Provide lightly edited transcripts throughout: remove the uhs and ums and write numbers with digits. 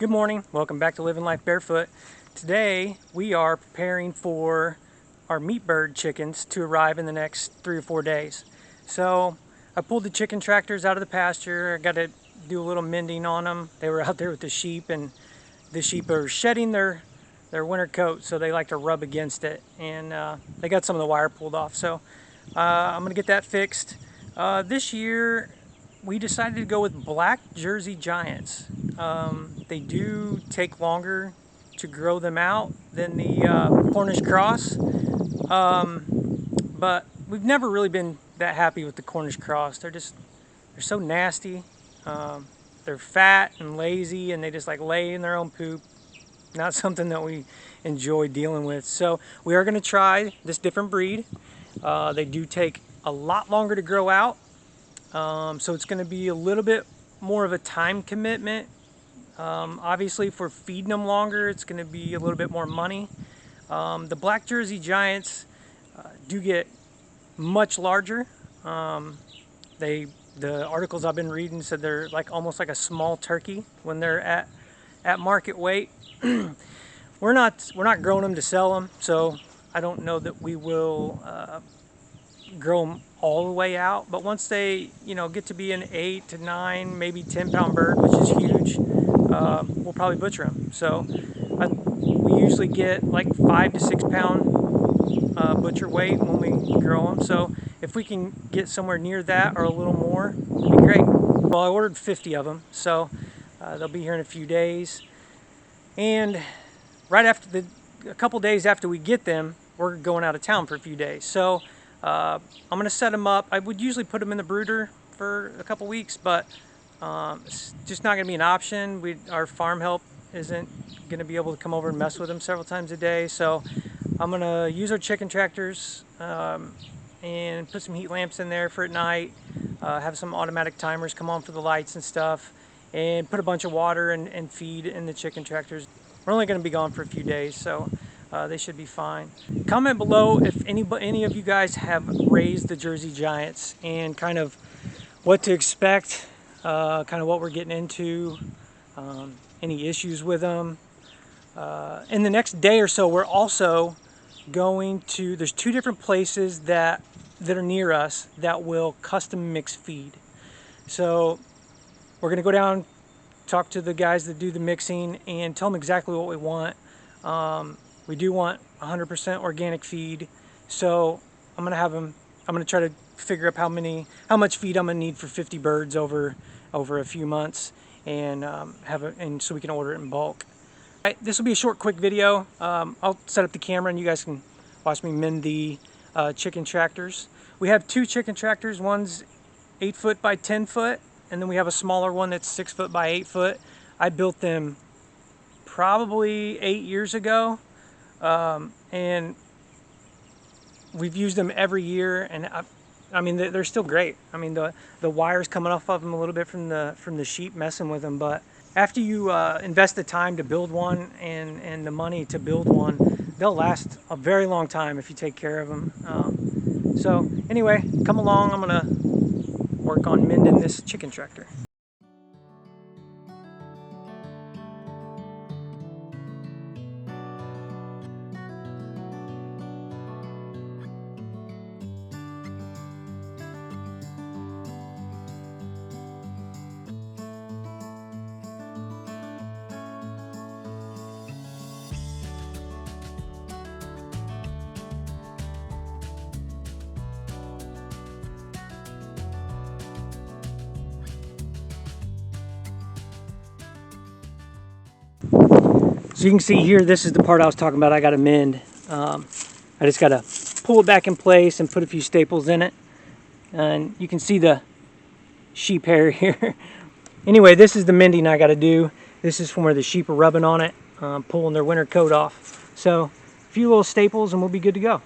Good morning, welcome back to Living Life Barefoot. Today we are preparing for our meat bird chickens to arrive in the next 3 or 4 days. So I pulled the chicken tractors out of the pasture. I got to do a little mending on them. They were out there with the sheep, and the sheep are shedding their winter coat, so they like to rub against it, and they got some of the wire pulled off. So I'm gonna get that fixed. This year we decided to go with Black Jersey Giants. They do take longer to grow them out than the Cornish cross, but we've never really been that happy with the Cornish cross. They're so nasty. They're fat and lazy, and they just like lay in their own poop. Not something that we enjoy dealing with. So we are going to try this different breed. They do take a lot longer to grow out, so it's going to be a little bit more of a time commitment. Obviously, for feeding them longer, it's going to be a little bit more money. The Black Jersey Giants do get much larger. The articles I've been reading said they're like almost like a small turkey when they're at market weight. We're not growing them to sell them, so I don't know that we will grow them all the way out. But once they get to be an 8 to 9, maybe 10-pound bird, which is huge, we'll probably butcher them. So we usually get like 5 to 6 pound butcher weight when we grow them. So if we can get somewhere near that or a little more, it'd be great. Well, I ordered 50 of them, so they'll be here in a few days. And right after a couple days after we get them, we're going out of town for a few days. So I'm going to set them up. I would usually put them in the brooder for a couple weeks, but it's just not going to be an option. Our farm help isn't going to be able to come over and mess with them several times a day. So I'm going to use our chicken tractors and put some heat lamps in there for at night, have some automatic timers come on for the lights and stuff, and put a bunch of water and feed in the chicken tractors. We're only going to be gone for a few days, so they should be fine. Comment below if any of you guys have raised the Jersey Giants and kind of what to expect, kind of what we're getting into, any issues with them. In the next day or so, we're also going to, there's 2 different places that are near us that will custom mix feed. So we're going to go down, talk to the guys that do the mixing, and tell them exactly what we want. We do want 100% organic feed, so I'm going to try to figure out how much feed I'm going to need for 50 birds over a few months, and so we can order it in bulk. This will be a short, quick video. I'll set up the camera and you guys can watch me mend the chicken tractors. We have 2 chicken tractors. One's 8 foot by 10 foot, and then we have a smaller one that's 6 foot by 8 foot. I built them probably 8 years ago, and we've used them every year, and I mean they're still great. I mean the wires coming off of them a little bit from the sheep messing with them, but after you invest the time to build one and the money to build one, they'll last a very long time if you take care of them. So anyway, come along. I'm gonna work on mending this chicken tractor. So you can see here, this is the part I was talking about I got to mend. I just got to pull it back in place and put a few staples in it. And you can see the sheep hair here. Anyway, this is the mending I got to do. This is from where the sheep are rubbing on it, pulling their winter coat off. So a few little staples and we'll be good to go.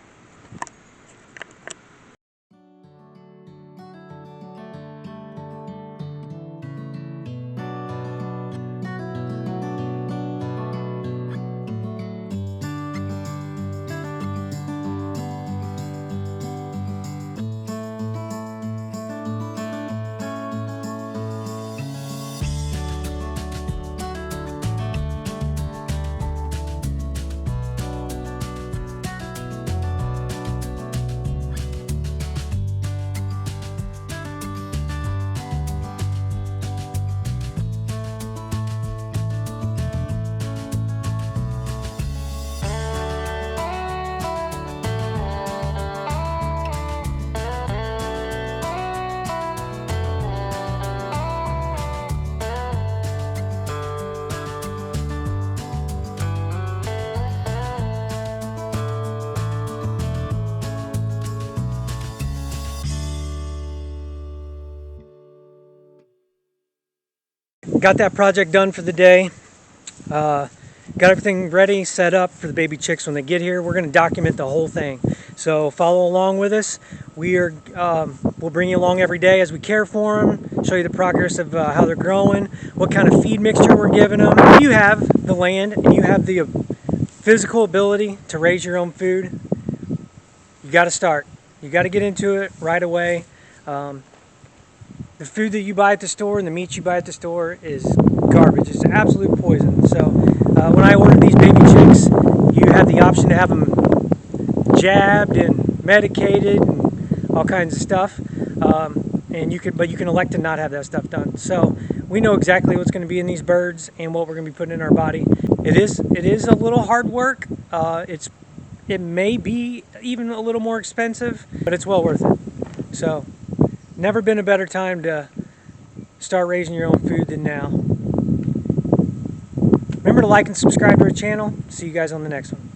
got that project done for the day. Got everything ready, set up for the baby chicks when they get here. We're going to document the whole thing. So follow along with us. We'll bring you along every day as we care for them, show you the progress of how they're growing, what kind of feed mixture we're giving them. If you have the land and you have the physical ability to raise your own food, you got to start. You got to get into it right away. The food that you buy at the store and the meat you buy at the store is garbage. It's absolute poison. So when I ordered these baby chicks, you have the option to have them jabbed and medicated and all kinds of stuff. But you can elect to not have that stuff done. So we know exactly what's going to be in these birds and what we're going to be putting in our body. It is a little hard work. It may be even a little more expensive, but it's well worth it. So never been a better time to start raising your own food than now. Remember to like and subscribe to our channel. See you guys on the next one.